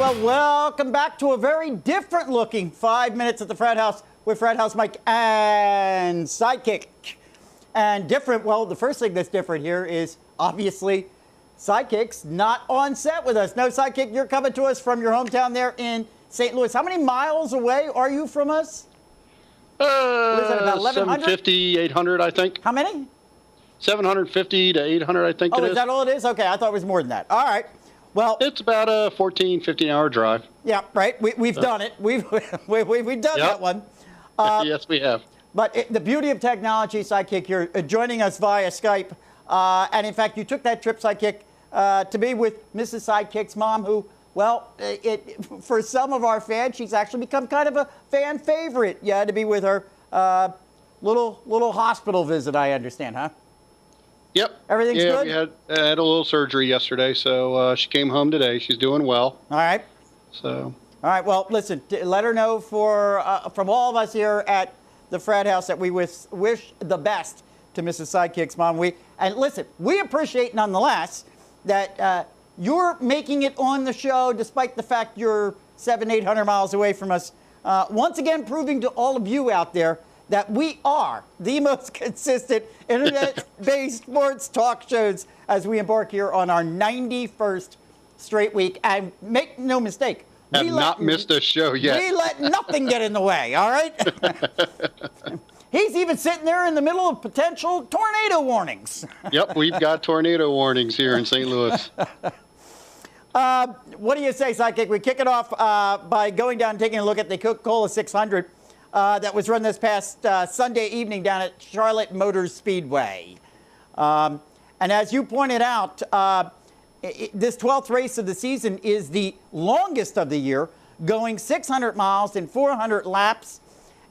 Well, welcome back to a very different looking 5 minutes at the Frat House with Frat House Mike and Sidekick. And different, well, the first thing that's different here is obviously Sidekick's not on set with us. No, Sidekick, you're coming to us from your hometown there in St. Louis. How many miles away are you from us? What is that, about 750, 800, I think. How many? 750 to 800, I think it is. Oh, is that all it is? Okay, I thought it was more than that. All right. Well, it's about a 14, 15-hour drive. Yeah, right. We've done it. We've done that one. Yes, we have. But the beauty of technology, Sidekick, you're joining us via Skype. And in fact, you took that trip, Sidekick, to be with Mrs. Sidekick's mom, who, well, for some of our fans, she's actually become kind of a fan favorite. You had to be with her. Little hospital visit, I understand, huh? Yep. Everything's good? We had a little surgery yesterday, so she came home today. She's doing well. All right. So. All right. Well, listen, let her know from all of us here at the Frat House that we wish the best to Mrs. Sidekick's mom. And listen, we appreciate nonetheless that you're making it on the show despite the fact you're 700-800 miles away from us. Once again, proving to all of you out there that we are the most consistent internet-based sports talk shows as we embark here on our 91st straight week. And make no mistake, we have not missed a show yet. We let nothing get in the way, all right? He's even sitting there in the middle of potential tornado warnings. Yep, we've got tornado warnings here in St. Louis. What do you say, Sidekick? We kick it off by going down and taking a look at the Coca-Cola 600. That was run this past Sunday evening down at Charlotte Motor Speedway. And as you pointed out, this 12th race of the season is the longest of the year, going 600 miles in 400 laps.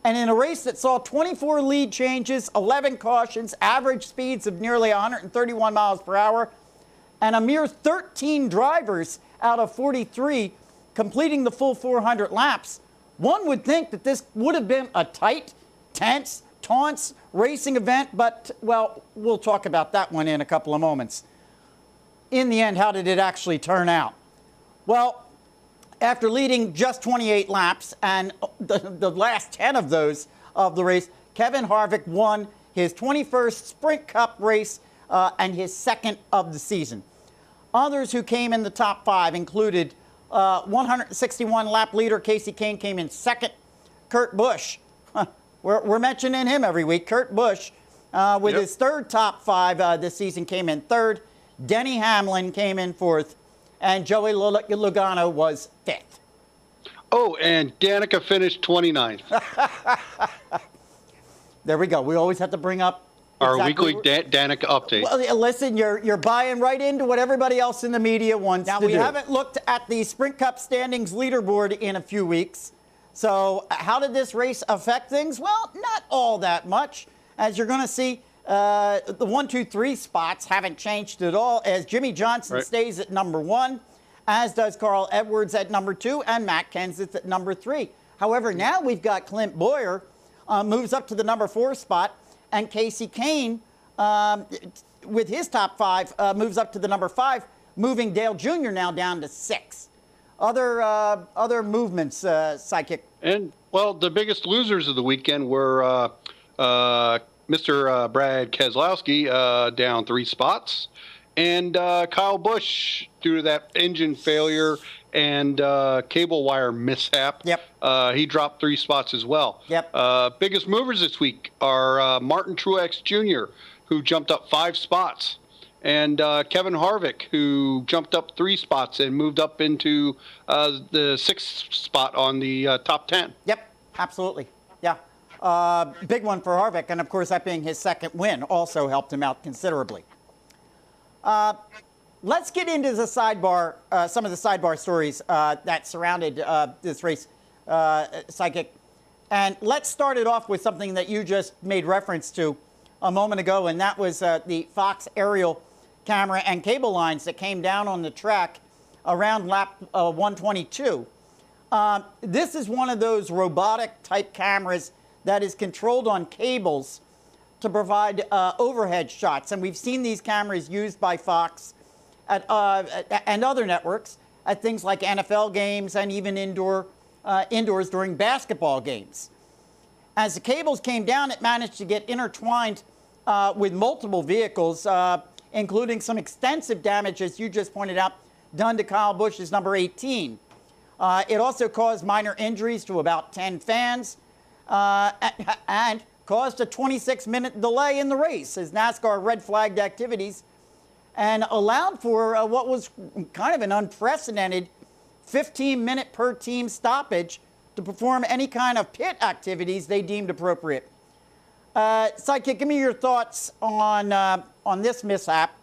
And in a race that saw 24 lead changes, 11 cautions, average speeds of nearly 131 miles per hour, and a mere 13 drivers out of 43 completing the full 400 laps, one would think that this would have been a tight, tense, taunts racing event, but, well, we'll talk about that one in a couple of moments. In the end, how did it actually turn out? Well, after leading just 28 laps and the last 10 of those of the race, Kevin Harvick won his 21st Sprint Cup race and his second of the season. Others who came in the top five included 161 lap leader Casey Kane came in second. Kurt Busch, we're mentioning him every week. Kurt Busch, with his third top five this season, came in third. Denny Hamlin came in fourth, and Joey Logano was fifth. Oh, and Danica finished 29th. There we go. We always have to bring up our weekly Danica update. Well, listen, you're buying right into what everybody else in the media wants to do. Now, we haven't looked at the Sprint Cup standings leaderboard in a few weeks. So how did this race affect things? Well, not all that much. As you're going to see, the 1, 2, 3 spots haven't changed at all, as Jimmy Johnson stays at number 1, as does Carl Edwards at number 2, and Matt Kenseth at number 3. However, now we've got Clint Bowyer moves up to the number 4 spot, and Casey Kane, with his top 5, moves up to the number 5, moving Dale Jr. now down to 6. Other movements, Sidekick. And, well, the biggest losers of the weekend were Mr. Brad Keselowski down 3 spots, and Kyle Busch due to that engine failure and cable wire mishap. He dropped 3 spots as well. Biggest movers this week are Martin Truex Jr., who jumped up 5 spots, and Kevin Harvick, who jumped up 3 spots and moved up into the 6th spot on the top 10. Absolutely. Big one for Harvick, and of course that being his second win also helped him out considerably. Let's get into the sidebar, some of the sidebar stories that surrounded this race, Sidekick. And let's start it off with something that you just made reference to a moment ago, and that was the Fox aerial camera and cable lines that came down on the track around lap 122. This is one of those robotic type cameras that is controlled on cables to provide overhead shots. And we've seen these cameras used by Fox and other networks at things like NFL games and even indoors during basketball games. As the cables came down, it managed to get intertwined with multiple vehicles, including some extensive damage, as you just pointed out, done to Kyle Busch's number 18. It also caused minor injuries to about 10 fans and caused a 26-minute delay in the race as NASCAR red-flagged activities and allowed for what was kind of an unprecedented 15-minute per team stoppage to perform any kind of pit activities they deemed appropriate. Sidekick, give me your thoughts on this mishap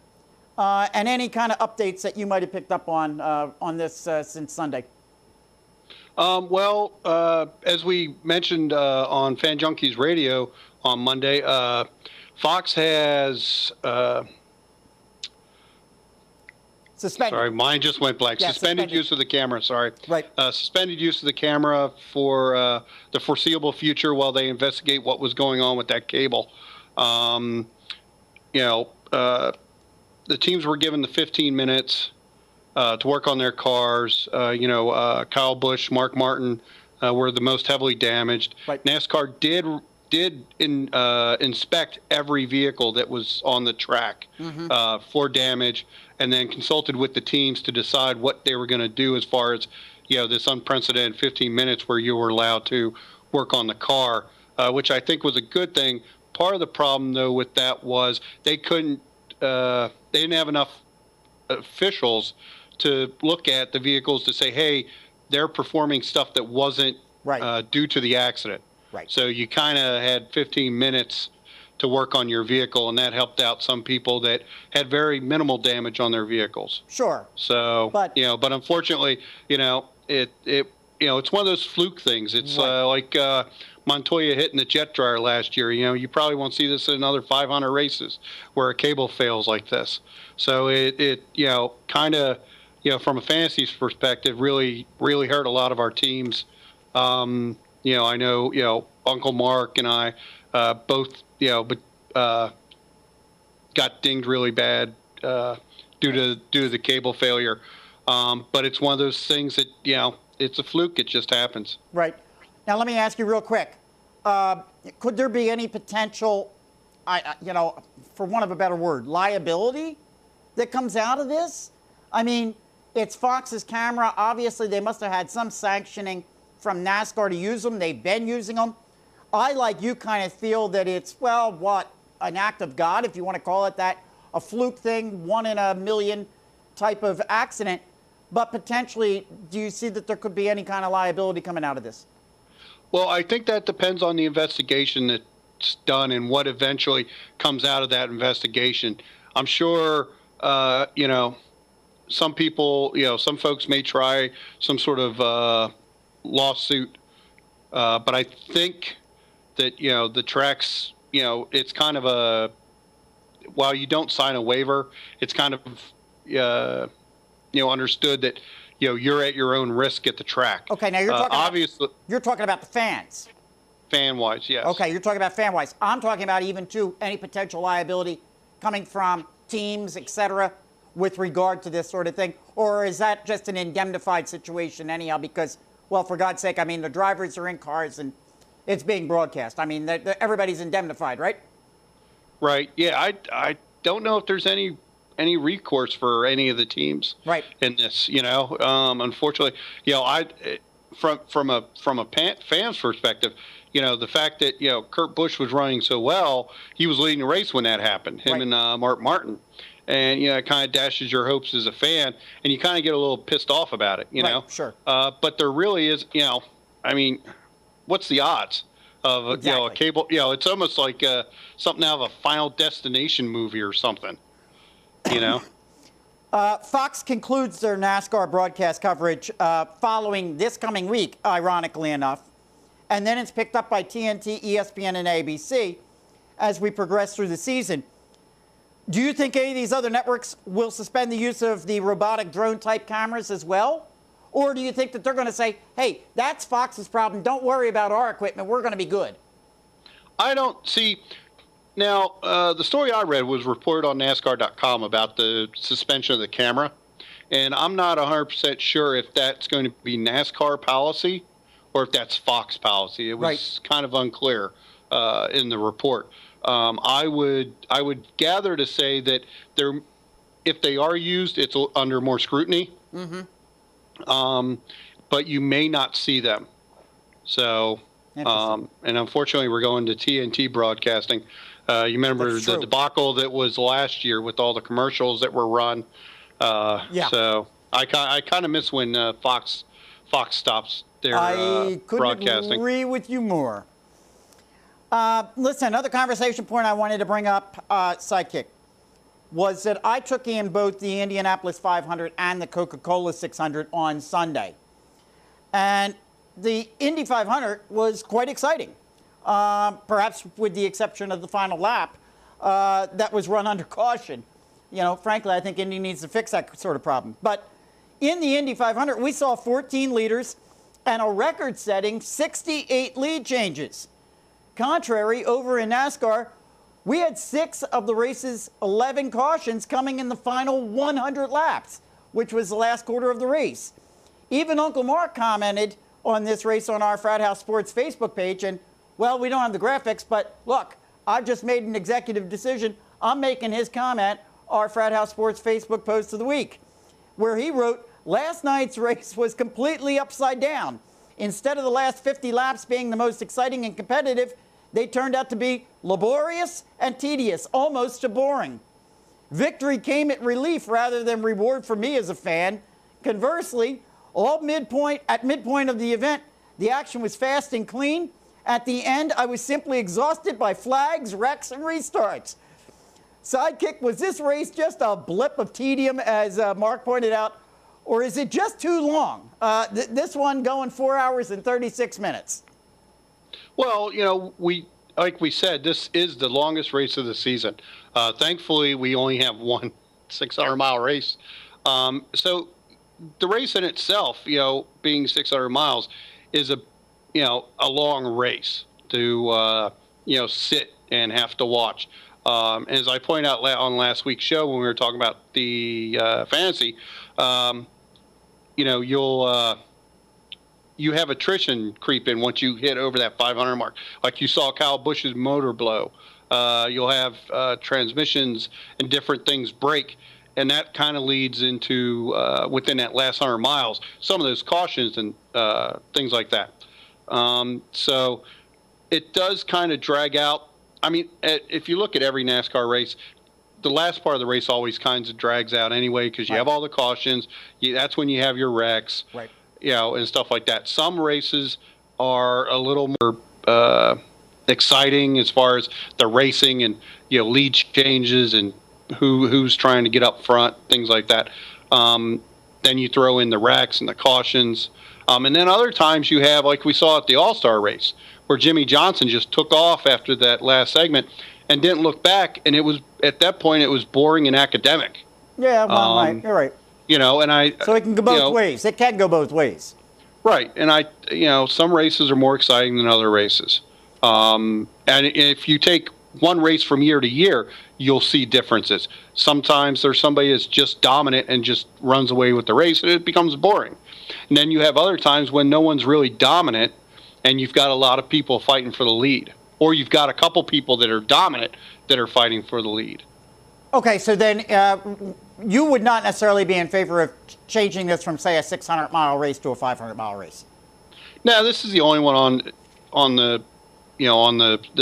and any kind of updates that you might have picked up on this since Sunday. As we mentioned on Junkies Radio on Monday, Fox has suspended. Sorry, mine just went blank. Yeah, suspended use of the camera. Sorry. Right. Suspended use of the camera for the foreseeable future while they investigate what was going on with that cable. The teams were given the 15 minutes to work on their cars. Kyle Busch, Mark Martin were the most heavily damaged. Right. NASCAR did inspect every vehicle that was on the track for damage, and then consulted with the teams to decide what they were going to do as far as this unprecedented 15 minutes where you were allowed to work on the car, which I think was a good thing. Part of the problem, though, with that was they didn't have enough officials to look at the vehicles to say, hey, they're performing stuff that wasn't due to the accident. Right. So you kind of had 15 minutes to work on your vehicle, and that helped out some people that had very minimal damage on their vehicles. Sure. So, but unfortunately, it's one of those fluke things. It's like Montoya hitting the jet dryer last year. You probably won't see this in another 500 races where a cable fails like this. So it kind of, from a fantasy perspective, really hurt a lot of our teams. I know, Uncle Mark and I both, got dinged really bad due to the cable failure. But it's one of those things that, it's a fluke. It just happens. Right. Now, let me ask you real quick. Could there be any potential, for want of a better word, liability that comes out of this? I mean, it's Fox's camera. Obviously, they must have had some sanctioning from NASCAR to use them. They've been using them. I, like you, kind of feel that it's, an act of God, if you want to call it that, a fluke thing, 1 in a million type of accident. But potentially, do you see that there could be any kind of liability coming out of this? Well, I think that depends on the investigation that's done and what eventually comes out of that investigation. I'm sure, some people, some folks may try some sort of lawsuit. But I think that, the tracks, it's kind of while you don't sign a waiver, it's kind of, understood that, you're at your own risk at the track. Okay, now you're talking about the fans. Fan-wise, yes. Okay, you're talking about fan-wise. I'm talking about even any potential liability coming from teams, et cetera, with regard to this sort of thing? Or is that just an indemnified situation anyhow? Because, for God's sake, the drivers are in cars and it's being broadcast. Everybody's indemnified, right? Right. Yeah, I don't know if there's any recourse for any of the teams in this, unfortunately, from a fan's perspective, the fact that, Kurt Busch was running so well, he was leading the race when that happened, him and Mark Martin. And, it kind of dashes your hopes as a fan, and you kind of get a little pissed off about it, know? Sure. But there really is, what's the odds of, a cable, it's almost like something out of a Final Destination movie or something, Fox concludes their NASCAR broadcast coverage following this coming week, ironically enough. And then it's picked up by TNT, ESPN, and ABC as we progress through the season. Do you think any of these other networks will suspend the use of the robotic drone-type cameras as well? Or do you think that they're going to say, hey, that's Fox's problem. Don't worry about our equipment. We're going to be good. I don't see. Now, the story I read was reported on NASCAR.com about the suspension of the camera. And I'm not 100% sure if that's going to be NASCAR policy or if that's Fox policy. It was kind of unclear in the report. I would gather to say that if they are used, it's under more scrutiny. But you may not see them. So, and unfortunately, we're going to TNT broadcasting. You remember the debacle that was last year with all the commercials that were run. So I kind of miss when Fox stops their broadcasting. I couldn't agree with you more. Listen, another conversation point I wanted to bring up, Sidekick, was that I took in both the Indianapolis 500 and the Coca-Cola 600 on Sunday. And the Indy 500 was quite exciting, perhaps with the exception of the final lap that was run under caution. You know, frankly, I think Indy needs to fix that sort of problem. But in the Indy 500, we saw 14 leaders and a record-setting 68 lead changes. Contrary, over in NASCAR, we had 6 of the race's 11 cautions coming in the final 100 laps, which was the last quarter of the race. Even Uncle Mark commented on this race on our Frat House Sports Facebook page, and, well, we don't have the graphics, but look, I've just made an executive decision. I'm making his comment our Frat House Sports Facebook post of the week, where he wrote, last night's race was completely upside down. Instead of the last 50 laps being the most exciting and competitive, they turned out to be laborious and tedious, almost to boring. Victory came at relief rather than reward for me as a fan. Conversely, at midpoint of the event, the action was fast and clean. At the end, I was simply exhausted by flags, wrecks, and restarts. Sidekick, was this race just a blip of tedium, as Mark pointed out, or is it just too long? This one going 4 hours and 36 minutes. Well, you know, like we said, this is the longest race of the season. Thankfully, we only have one 600-mile race. So the race in itself, you know, being 600 miles, is a long race to sit and have to watch. As I pointed out on last week's show when we were talking about the fantasy, you have attrition creep in once you hit over that 500 mark. Like you saw Kyle Busch's motor blow. You'll have transmissions and different things break. And that kind of leads into, within that last 100 miles, some of those cautions and things like that. So it does kind of drag out. I mean, if you look at every NASCAR race, the last part of the race always kind of drags out anyway because you have all the cautions. That's when you have your wrecks, and stuff like that. Some races are a little more exciting as far as the racing and lead changes and who's trying to get up front, things like that. Then you throw in the wrecks and the cautions. And then other times you have, like we saw at the All-Star race, where Jimmy Johnson just took off after that last segment and didn't look back. And it was, at that point, it was boring and academic. Yeah, well, right. You're right. So it can go both ways. It can go both ways. Right. And some races are more exciting than other races. And if you take one race from year to year, you'll see differences. Sometimes there's somebody that's just dominant and just runs away with the race, and it becomes boring. And then you have other times when no one's really dominant, and you've got a lot of people fighting for the lead. Or you've got a couple people that are dominant that are fighting for the lead. Okay, so then you would not necessarily be in favor of changing this from, say, a 600-mile race to a 500-mile race? No, this is the only one on the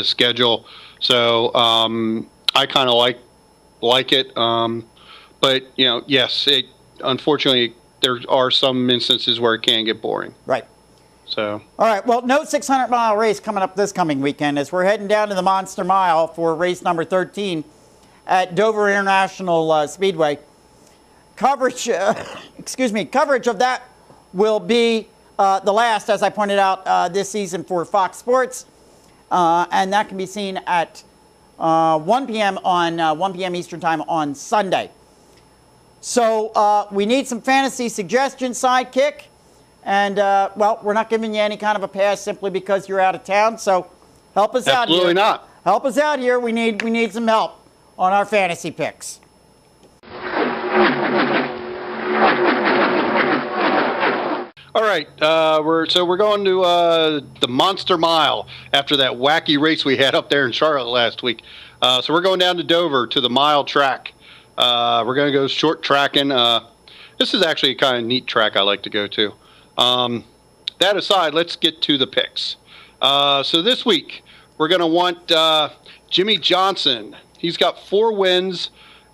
schedule. So I kind of like it. But, yes, unfortunately, there are some instances where it can get boring. Right. So. All right, well, no 600-mile race coming up this coming weekend as we're heading down to the Monster Mile for race number 13 at Dover International Speedway. Coverage of that will be the last, as I pointed out, this season for Fox Sports. And that can be seen at 1 p.m. on 1 p.m. Eastern Time on Sunday. So we need some fantasy suggestions, Sidekick. And, well, we're not giving you any kind of a pass simply because you're out of town. So help us out here. Absolutely not. Help us out here. We need some help on our fantasy picks. All right, we're going to the Monster Mile after that wacky race we had up there in Charlotte last week. So we're going down to Dover to the mile track. We're going to go short tracking. This is actually a kind of neat track I like to go to. That aside, let's get to the picks. So this week we're going to want Jimmy Johnson. He's got 4 wins,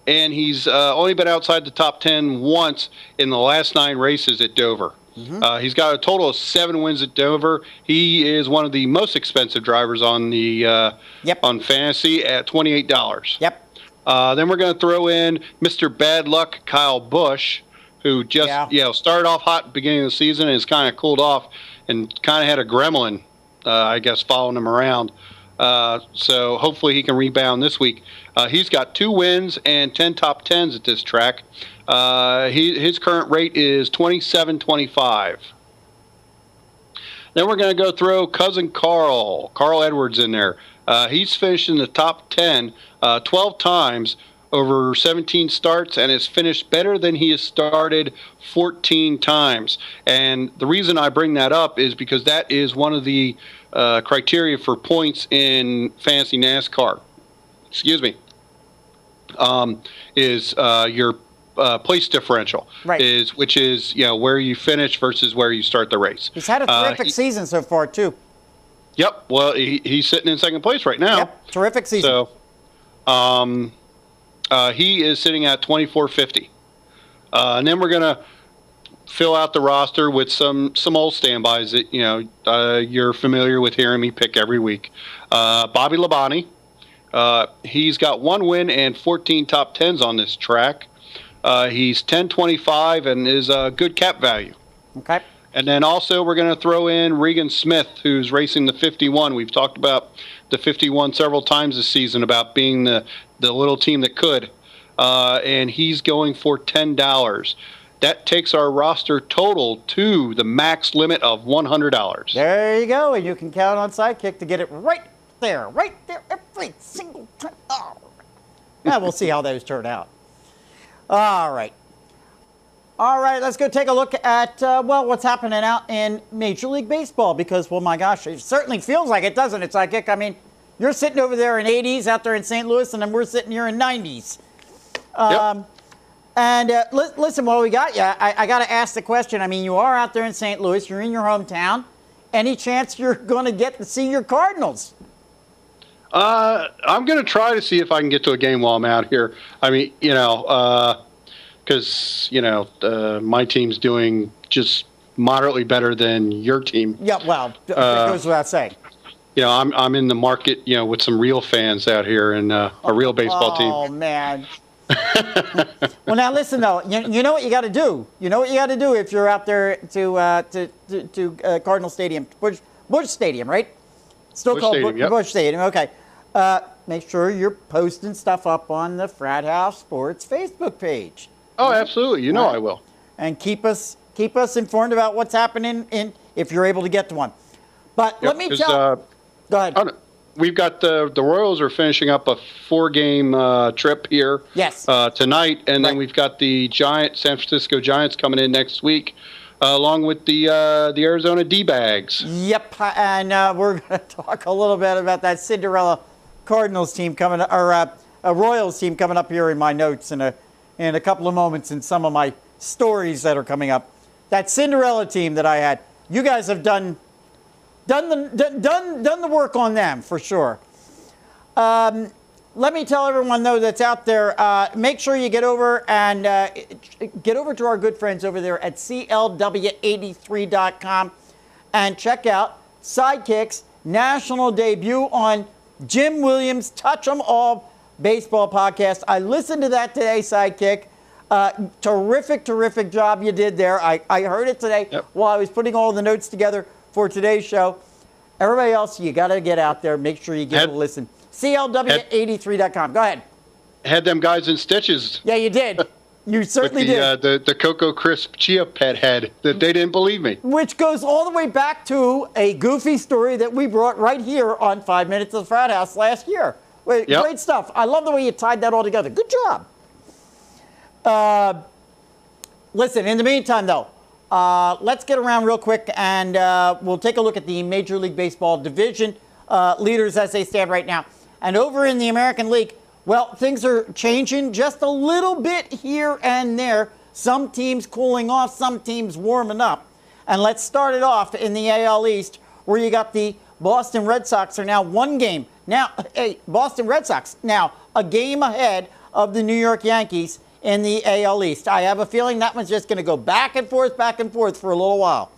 and he's only been outside the top 10 once in the last 9 races at Dover. He's got a total of 7 wins at Dover. He is one of the most expensive drivers on the on fantasy at $28. Yep. Then we're going to throw in Mr. Bad Luck Kyle Busch, who just started off hot at the beginning of the season and has kind of cooled off and kind of had a gremlin, I guess, following him around. So hopefully he can rebound this week. He's got 2 wins and 10 top 10s at this track. His current rate is 27.25. Then we're going to go throw cousin Carl Edwards in there. He's finished in the top 10 12 times over 17 starts and has finished better than he has started 14 times. And the reason I bring that up is because that is one of the criteria for points in fantasy NASCAR. Excuse me. Is your place differential, right? Which is where you finish versus where you start the race. He's had a terrific season so far too. Yep. Well, he's sitting in second place right now. Yep. Terrific season. So, he is sitting at 24.50, and then we're gonna fill out the roster with some old standbys that you're familiar with hearing me pick every week. Bobby Labonte. He's got 1 win and 14 top 10s on this track. He's 10.25 and is a good cap value. Okay. And then also we're going to throw in Regan Smith, who's racing the 51. We've talked about the 51 several times this season about being the little team that could. And he's going for $10. That takes our roster total to the max limit of $100. There you go. And you can count on Sidekick to get it right there every single time. Oh. Yeah, we'll see how those turn out. All right, let's go take a look at, what's happening out in Major League Baseball because, well, my gosh, it certainly feels like it, doesn't it, Sidekick? I mean, you're sitting over there in 80s out there in St. Louis, and then we're sitting here in 90s. Yep. And listen, while we got you, I got to ask the question. I mean, you are out there in St. Louis. You're in your hometown. Any chance you're going to get to see your Cardinals? I'm going to try to see if I can get to a game while I'm out here. I mean, because, my team's doing just moderately better than your team. Yeah, well, that goes without saying. I'm in the market, with some real fans out here and a real baseball team. Oh, man. Well, now listen, though. You know what you got to do. You know what you got to do if you're out there to Cardinal Stadium, Busch Stadium, right? Still Busch called Stadium, yep. Busch Stadium. Okay. Make sure you're posting stuff up on the Frat House Sports Facebook page. Oh, absolutely. You know I will. And keep us informed about what's happening if you're able to get to one. But let me tell. Go ahead. We've got the Royals are finishing up a 4-game trip here. Yes. Tonight, and then we've got the San Francisco Giants coming in next week. Along with the Arizona D-Bags. Yep, and we're going to talk a little bit about that Cinderella Cardinals team coming, or a Royals team coming up here in my notes in a couple of moments in some of my stories that are coming up. That Cinderella team that I had, you guys have done the work on them for sure. Let me tell everyone, though, that's out there, make sure you get over to our good friends over there at CLW83.com and check out Sidekick's national debut on Jim Williams' Touch 'em All baseball podcast. I listened to that today, Sidekick. Terrific job you did there. I heard it today while I was putting all the notes together for today's show. Everybody else, you got to get out there. Make sure you give it a listen. CLW83.com. Go ahead. Had them guys in stitches. Yeah, you did. You certainly did. The Cocoa Crisp Chia Pet head that they didn't believe me. Which goes all the way back to a goofy story that we brought right here on 5 Minutes of the Frat House last year. Great stuff. I love the way you tied that all together. Good job. Listen, in the meantime, though, let's get around real quick and we'll take a look at the Major League Baseball division leaders as they stand right now. And over in the American League, well, things are changing just a little bit here and there. Some teams cooling off, some teams warming up. And let's start it off in the AL East, where you got the Boston Red Sox are now one game. Now, hey, Boston Red Sox now a game ahead of the New York Yankees in the AL East. I have a feeling that one's just going to go back and forth for a little while.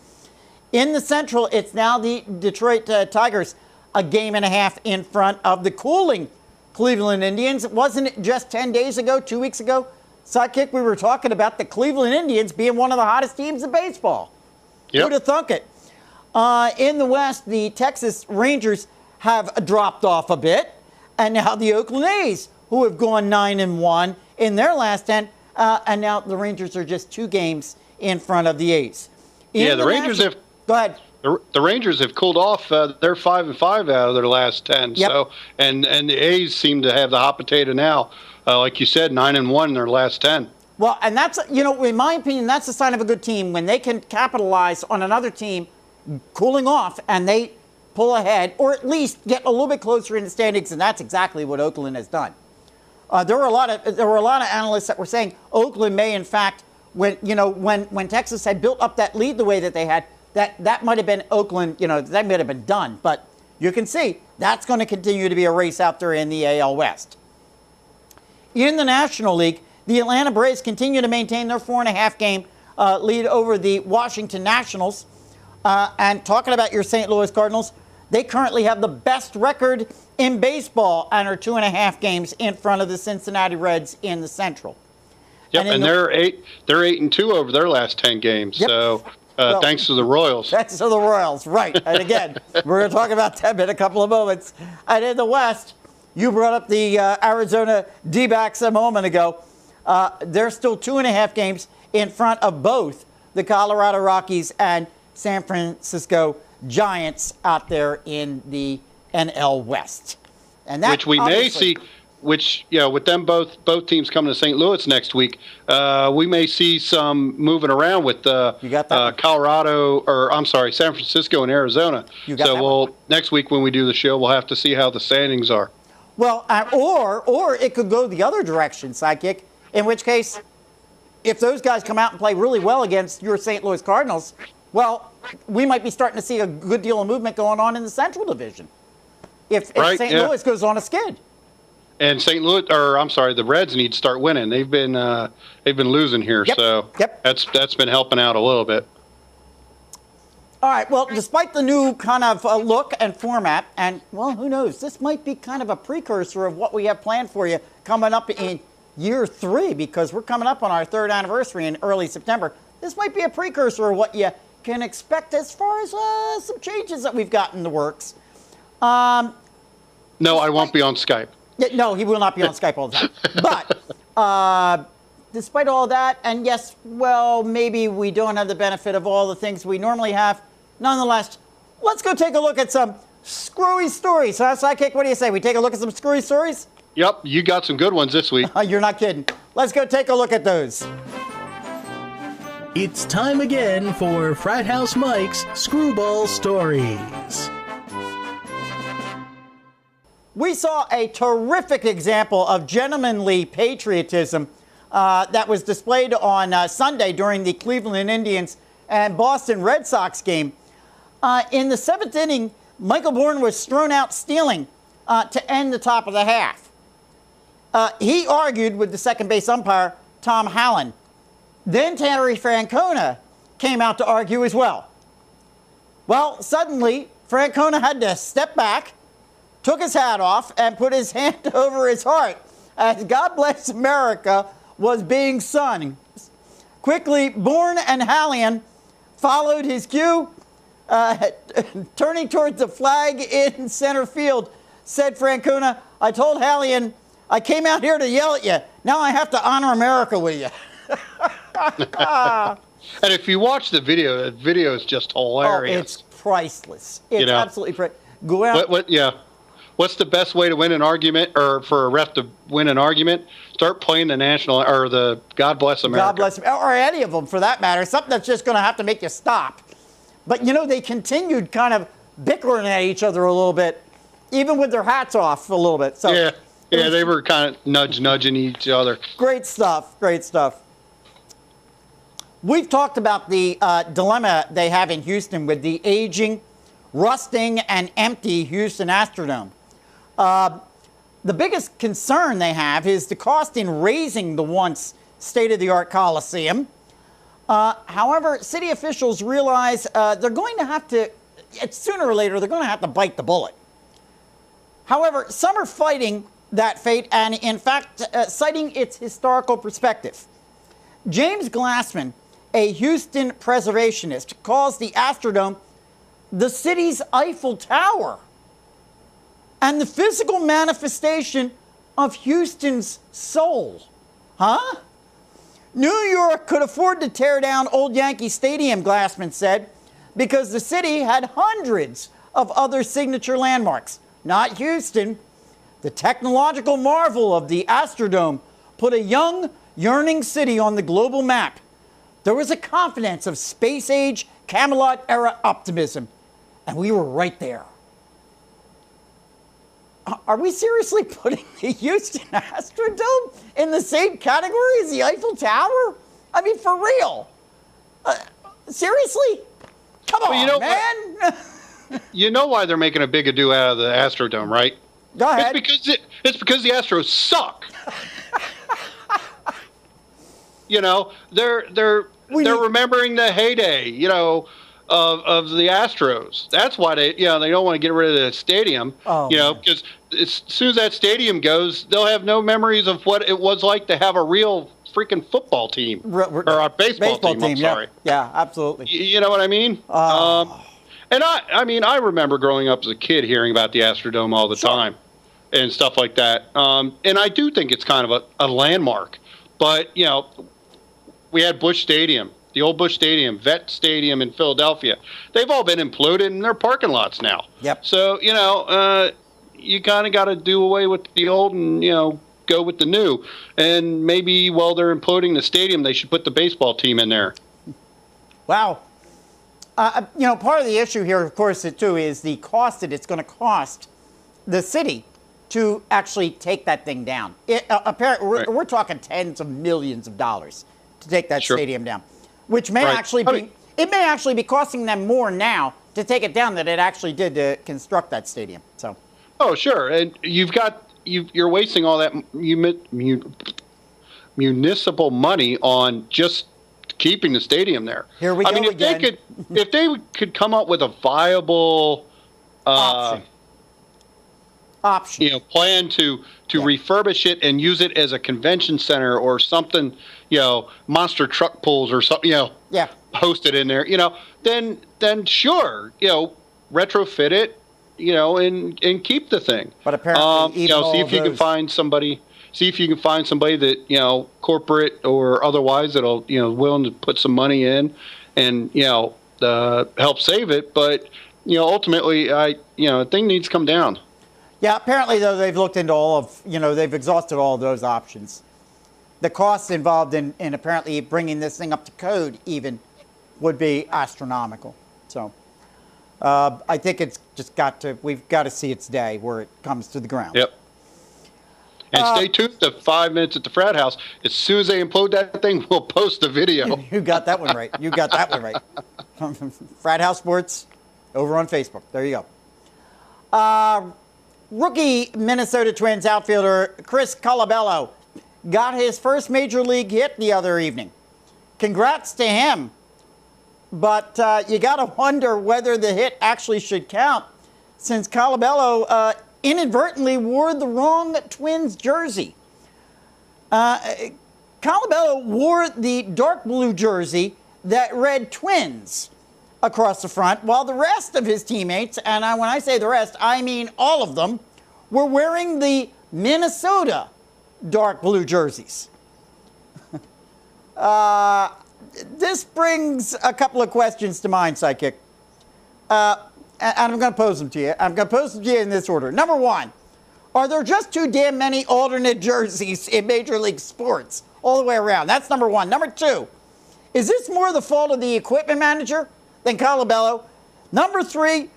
In the Central, it's now the Detroit Tigers a game and a half in front of the cooling Cleveland Indians. Wasn't it just 10 days ago, 2 weeks ago, Sidekick, we were talking about the Cleveland Indians being one of the hottest teams in baseball. Yep. Who'd have thunk it? In the West, the Texas Rangers have dropped off a bit, and now the Oakland A's, who have gone 9-1 in their last 10, and now the Rangers are just 2 games in front of the A's. The Rangers have. Go ahead. The Rangers have cooled off. They're 5-5 out of their last 10. Yep. So, and the A's seem to have the hot potato now. Like you said, 9-1 in their last 10. Well, and that's, in my opinion, that's a sign of a good team when they can capitalize on another team cooling off and they pull ahead, or at least get a little bit closer in the standings, and that's exactly what Oakland has done. There were a lot of analysts that were saying Oakland may, in fact, when Texas had built up that lead the way that they had, that might have been Oakland, that might have been done. But you can see that's going to continue to be a race out there in the AL West. In the National League, the Atlanta Braves continue to maintain their 4.5-game lead over the Washington Nationals. And talking about your St. Louis Cardinals, they currently have the best record in baseball and are 2.5 games in front of the Cincinnati Reds in the Central. Yep, and they're 8-2 over their last 10 games. Yep. So thanks to the Royals. Thanks to the Royals, right. And again, we're going to talk about them in a couple of moments. And in the West, you brought up the Arizona D-backs a moment ago. They're still 2.5 games in front of both the Colorado Rockies and San Francisco Giants out there in the NL West. And that, which we may see, with them both teams coming to St. Louis next week, we may see some moving around with Colorado, San Francisco and Arizona. Next week when we do the show, we'll have to see how the standings are. Well, or it could go the other direction, Sidekick, in which case, if those guys come out and play really well against your St. Louis Cardinals, well, we might be starting to see a good deal of movement going on in the Central Division if St. Louis goes on a skid. And the Reds need to start winning. They've been losing here, that's been helping out a little bit. All right, well, despite the new kind of look and format, and, well, who knows, this might be kind of a precursor of what we have planned for you coming up in year 3, because we're coming up on our 3rd anniversary in early September. This might be a precursor of what you can expect as far as some changes that we've got in the works. No, I won't be on Skype. No, he will not be on Skype all the time. But despite all that, and yes, well, maybe we don't have the benefit of all the things we normally have. Nonetheless, let's go take a look at some screwy stories. Huh, Sidekick? What do you say? We take a look at some screwy stories? Yep, you got some good ones this week. You're not kidding. Let's go take a look at those. It's time again for Frat House Mike's Screwball Stories. We saw a terrific example of gentlemanly patriotism that was displayed on Sunday during the Cleveland Indians and Boston Red Sox game. In the 7th inning, Michael Bourne was thrown out stealing to end the top of the half. He argued with the second base umpire, Tom Hallen. Then Terry Francona came out to argue as well. Well, suddenly, Francona had to step back, took his hat off, and put his hand over his heart as God Bless America was being sung. Quickly, Bourne and Hallian followed his cue. Turning towards the flag in center field, said Francona, "I told Hallian, I came out here to yell at you. Now I have to honor America with you." And if you watch the video is just hilarious. Oh, it's priceless. It's absolutely priceless. Go out. what's the best way to win an argument, or for a ref to win an argument? Start playing the national or the God Bless America. God bless, or any of them for that matter. Something that's just going to have to make you stop. But they continued kind of bickering at each other a little bit, even with their hats off a little bit. So yeah, they were kind of nudging each other. Great stuff. Great stuff. We've talked about the dilemma they have in Houston with the aging, rusting, and empty Houston Astrodome. The biggest concern they have is the cost in raising the once state-of-the-art Coliseum. However, city officials realize they're going to have to, sooner or later, they're going to have to bite the bullet. However, some are fighting that fate and, in fact, citing its historical perspective. James Glassman, a Houston preservationist, calls the Astrodome the city's Eiffel Tower and the physical manifestation of Houston's soul. Huh? New York could afford to tear down Old Yankee Stadium, Glassman said, because the city had hundreds of other signature landmarks. Not Houston. The technological marvel of the Astrodome put a young, yearning city on the global map. There was a confidence of space-age, Camelot-era optimism, and we were right there. Are we seriously putting the Houston Astrodome in the same category as the Eiffel Tower? I mean, for real? Seriously? Come on, man. You know why they're making a big ado out of the Astrodome, right? Go ahead. It's because the Astros suck. They're remembering the heyday, of the Astros. That's why they don't want to get rid of the stadium. Because as soon as that stadium goes, they'll have no memories of what it was like to have a real freaking football team or a baseball team. I'm sorry. Yeah, absolutely. You know what I mean? And I remember growing up as a kid hearing about the Astrodome all the time and stuff like that. And I do think it's kind of a landmark. But, we had Busch Stadium, the old Busch Stadium, Vet Stadium in Philadelphia. They've all been imploded in their parking lots now. Yep. So, you kind of got to do away with the old and, go with the new. And maybe while they're imploding the stadium, they should put the baseball team in there. Wow. Part of the issue here, of course, too, is the cost that it's going to cost the city to actually take that thing down. We're talking tens of millions of dollars to take that stadium down, which may actually be costing them more now to take it down than it actually did to construct that stadium. So. Oh, sure, and you're wasting all that municipal money on just keeping the stadium there. Here we go again. If they could come up with a viable option. Plan to refurbish it and use it as a convention center or something, monster truck pulls or something, hosted in there, then sure, retrofit it, and keep the thing. But apparently, see if you can find somebody that, corporate or otherwise that'll, willing to put some money in and, help save it. But, ultimately, the thing needs to come down. Yeah, apparently, though, they've looked into they've exhausted all of those options. The costs involved in apparently bringing this thing up to code even would be astronomical. So I think it's just we've got to see its day where it comes to the ground. Yep. And stay tuned to 5 Minutes at the Frat House. As soon as they implode that thing, we'll post the video. You got that one right. Frat House Sports over on Facebook. There you go. Rookie Minnesota Twins outfielder Chris Colabello got his first major league hit the other evening. Congrats to him. But you got to wonder whether the hit actually should count, since Colabello inadvertently wore the wrong Twins jersey. Colabello wore the dark blue jersey that read Twins across the front, while the rest of his teammates, and when I say the rest, I mean all of them, were wearing the Minnesota dark blue jerseys. This brings a couple of questions to mind, Sidekick. and I'm going to pose them to you. I'm going to pose them to you in this order. Number one, are there just too damn many alternate jerseys in Major League sports all the way around? That's number one. Number two, is this more the fault of the equipment manager than Colabello? Number three,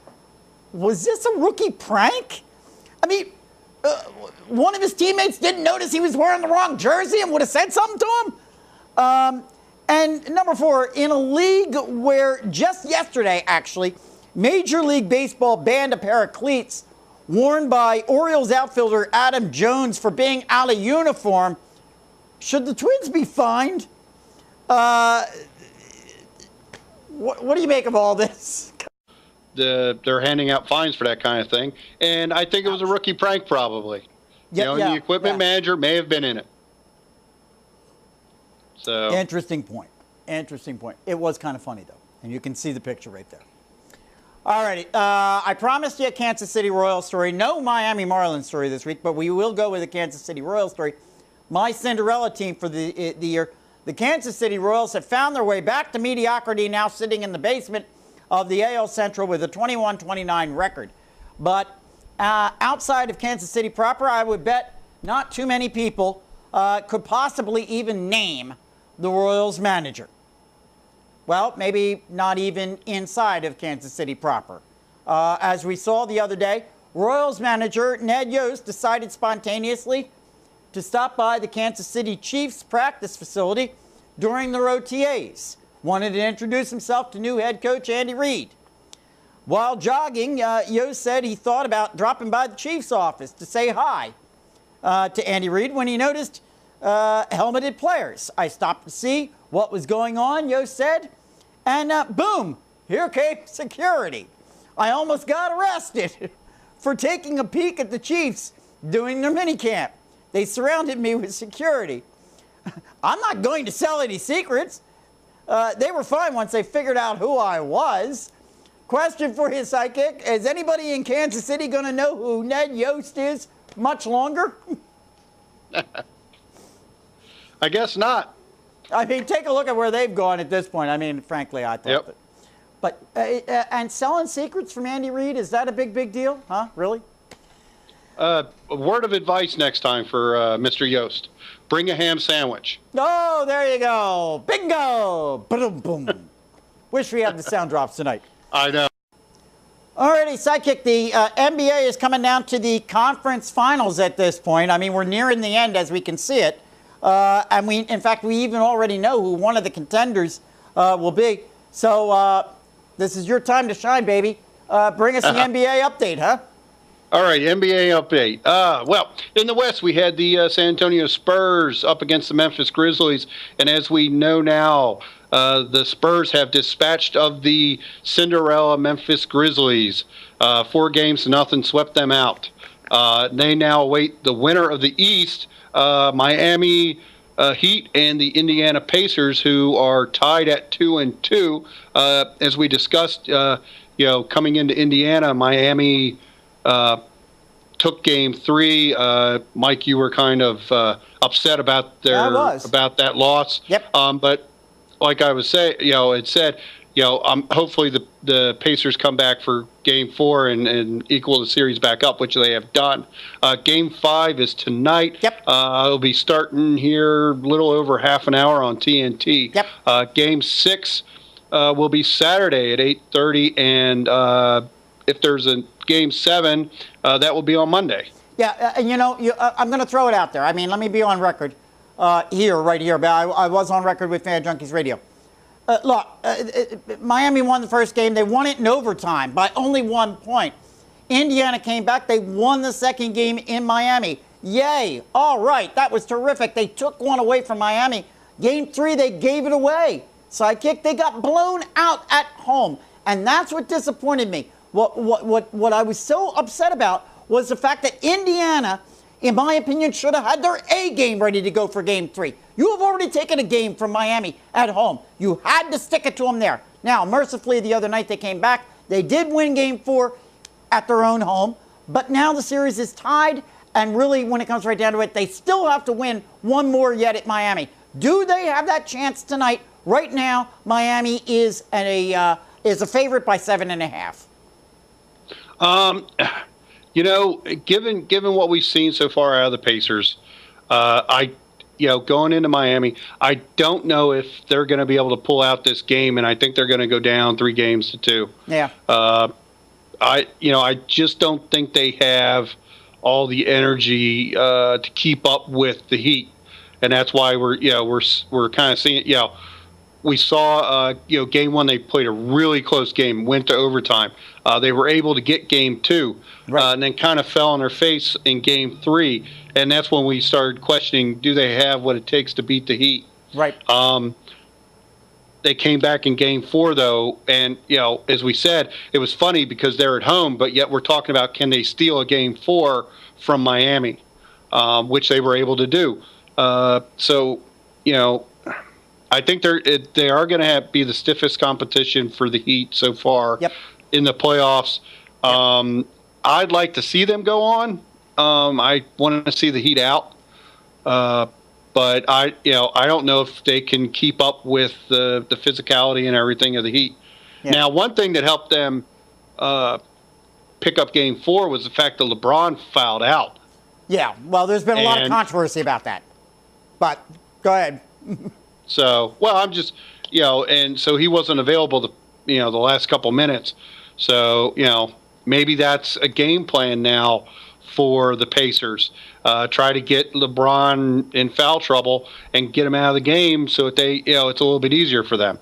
was this a rookie prank? I mean, one of his teammates didn't notice he was wearing the wrong jersey and would have said something to him? And number four, in a league where just yesterday, actually, Major League Baseball banned a pair of cleats worn by Orioles outfielder Adam Jones for being out of uniform, should the Twins be fined? What do you make of all this? They're handing out fines for that kind of thing, and I think it was a rookie prank, probably. The equipment manager may have been in it. So interesting point. Interesting point. It was kind of funny though, and you can see the picture right there. All righty. I promised you a Kansas City Royals story. No Miami Marlins story this week, but we will go with a Kansas City Royals story. My Cinderella team for the year. The Kansas City Royals have found their way back to mediocrity, now sitting in the basement of the AL Central with a 21-29 record. But outside of Kansas City proper, I would bet not too many people could possibly even name the Royals manager. Well, maybe not even inside of Kansas City proper. As we saw the other day, Royals manager Ned Yost decided spontaneously to stop by the Kansas City Chiefs practice facility during their OTAs. Wanted to introduce himself to new head coach Andy Reid. While jogging, Yost said he thought about dropping by the Chiefs office to say hi to Andy Reid when he noticed helmeted players. I stopped to see what was going on, Yost said, and boom, here came security. I almost got arrested for taking a peek at the Chiefs doing their minicamp. They surrounded me with security. I'm not going to sell any secrets. They were fine once they figured out who I was. Question for his sidekick: is anybody in Kansas City going to know who Ned Yost is much longer? I guess not. I mean, take a look at where they've gone at this point. I mean, frankly, I thought Yep. that. But, and selling secrets from Andy Reid, is that a big deal? Huh? Really? A word of advice next time for Mr. Yost. Bring a ham sandwich. Oh, there you go. Bingo. Boom, boom. Wish we had the sound drops tonight. I know. Alrighty, Sidekick, the NBA is coming down to the conference finals at this point. I mean, we're nearing the end as we can see it. And in fact, we even already know who one of the contenders will be. So this is your time to shine, baby. Bring us the NBA update, huh? All right, NBA update. Well, in the West, we had the San Antonio Spurs up against the Memphis Grizzlies. And as we know now, the Spurs have dispatched of the Cinderella Memphis Grizzlies. 4-0, swept them out. They now await the winner of the East, Miami Heat and the Indiana Pacers, who are tied at 2-2. As we discussed, coming into Indiana, Miami took Game 3. Mike, you were kind of upset about that loss. Yep. But like I was saying, it said, hopefully the Pacers come back for Game 4 and equal the series back up, which they have done. Game 5 is tonight. Yep. It'll be starting here a little over half an hour on TNT. Yep. Game 6 will be Saturday at 8:30, and if there's a Game 7, that will be on Monday. Yeah, I'm going to throw it out there. I mean, let me be on record right here. But I was on record with Fan Junkies Radio. Look, Miami won the first game. They won it in overtime by only 1 point. Indiana came back. They won the second game in Miami. Yay. All right. That was terrific. They took one away from Miami. Game 3, they gave it away. Sidekick, they got blown out at home. And that's what disappointed me. What I was so upset about was the fact that Indiana, in my opinion, should have had their A game ready to go for Game 3. You have already taken a game from Miami at home. You had to stick it to them there. Now, mercifully, the other night they came back. They did win Game 4 at their own home. But now the series is tied. And really, when it comes right down to it, they still have to win one more yet at Miami. Do they have that chance tonight? Right now, Miami is a favorite by 7.5. Given what we've seen so far out of the Pacers, going into Miami, I don't know if they're going to be able to pull out this game, and I think they're going to go down 3-2. Yeah. I just don't think they have all the energy to keep up with the Heat, and that's why we're kind of seeing it. We saw, game one, they played a really close game, went to overtime. They were able to get game two, right. And then kind of fell on their face in game three. And that's when we started questioning, do they have what it takes to beat the Heat? Right. They came back in game four, though, and, as we said, it was funny because they're at home, but yet we're talking about can they steal a game four from Miami, which they were able to do. I think they are going to be the stiffest competition for the Heat so far in the playoffs. Yep. I'd like to see them go on. I want to see the Heat out, but I don't know if they can keep up with the physicality and everything of the Heat. Yeah. Now, one thing that helped them pick up Game 4 was the fact that LeBron fouled out. Yeah, well, there's been a lot of controversy about that, but go ahead. So, I'm just, and so he wasn't available the last couple minutes. So, maybe that's a game plan now for the Pacers. Try to get LeBron in foul trouble and get him out of the game so that it's a little bit easier for them.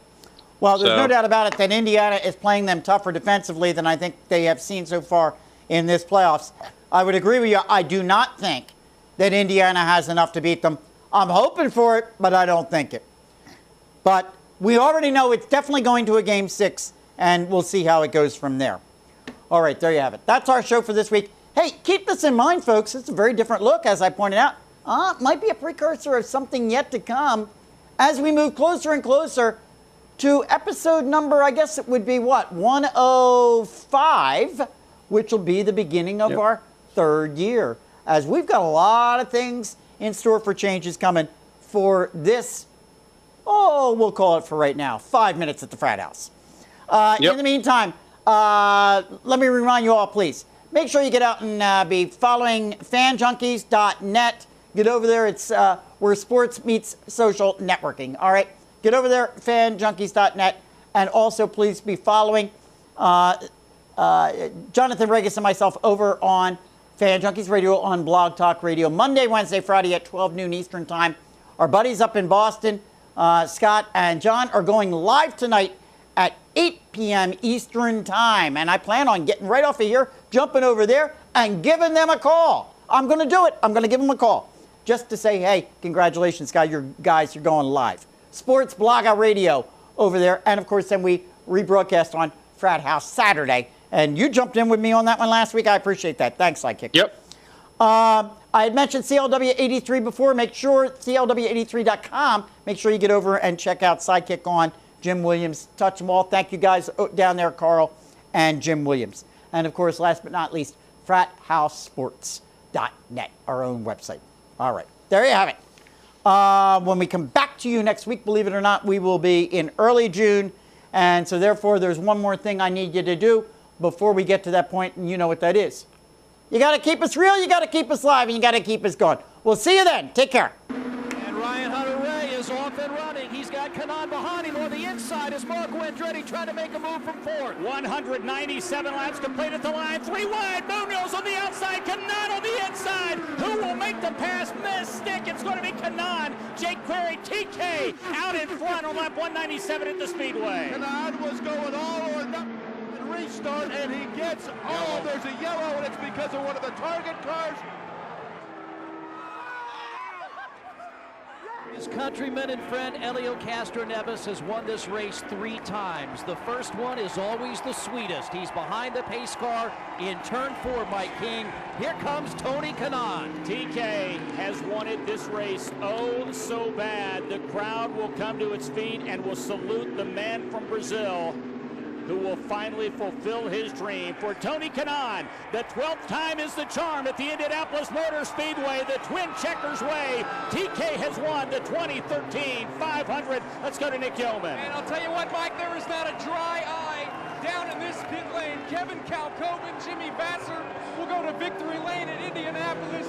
Well, there's no doubt about it that Indiana is playing them tougher defensively than I think they have seen so far in this playoffs. I would agree with you. I do not think that Indiana has enough to beat them. I'm hoping for it, but I don't think it. But we already know it's definitely going to a Game 6, and we'll see how it goes from there. All right, there you have it. That's our show for this week. Hey, keep this in mind, folks. It's a very different look, as I pointed out. It might be a precursor of something yet to come as we move closer and closer to episode number, I guess it would be, 105, which will be the beginning of our third year, as we've got a lot of things in store for changes coming for this. We'll call it for right now, 5 minutes at the Frat House. In the meantime, let me remind you all, please, make sure you get out and be following fanjunkies.net. Get over there. It's where sports meets social networking. All right. Get over there, fanjunkies.net. And also, please be following Jonathan Regis and myself over on Fan Junkies Radio on Blog Talk Radio, Monday, Wednesday, Friday at 12 noon Eastern Time. Our buddies up in Boston, Scott and John, are going live tonight at 8 p.m. Eastern Time. And I plan on getting right off of here, jumping over there, and giving them a call. I'm going to do it. I'm going to give them a call just to say, hey, congratulations, guys, you're going live. Sports Blogger Radio over there. And, of course, then we rebroadcast on Frat House Saturday. And you jumped in with me on that one last week. I appreciate that. Thanks, Sidekick. Yep. I had mentioned CLW83 before. Make sure, CLW83.com, make sure you get over and check out Sidekick on Jim Williams. Touch them all. Thank you guys down there, Carl and Jim Williams. And, of course, last but not least, FratHouseSports.net, our own website. All right. There you have it. When we come back to you next week, believe it or not, we will be in early June. And so, therefore, there's one more thing I need you to do before we get to that point, and you know what that is. You got to keep us real, you got to keep us live, and you got to keep us going. We'll see you then. Take care. And Ryan Hunter-Ray is off and running. He's got Kanan behind him on the inside as Marco Andretti trying to make a move from fourth. 197 laps complete at the line. 3 wide. Munoz on the outside. Kanan on the inside. Who will make the pass? Stick. It's going to be Kanan. Jake Query, TK out in front on lap 197 at the Speedway. Kanan was going all or nothing. Restart, and he gets, there's a yellow, and it's because of one of the target cars. His countryman and friend Elio Castroneves has won this race 3 times. The first one is always the sweetest. He's behind the pace car in turn 4, Mike King. Here comes Tony Kanaan. TK has wanted this race so bad. The crowd will come to its feet and will salute the man from Brazil who will finally fulfill his dream. For Tony Kanaan, the 12th time is the charm at the Indianapolis Motor Speedway, the Twin Checkers Way. TK has won the 2013 500. Let's go to Nick Yeoman. And I'll tell you what, Mike, there is not a dry eye down in this pit lane. Kevin Kalkova and Jimmy Vassar will go to victory lane at Indianapolis.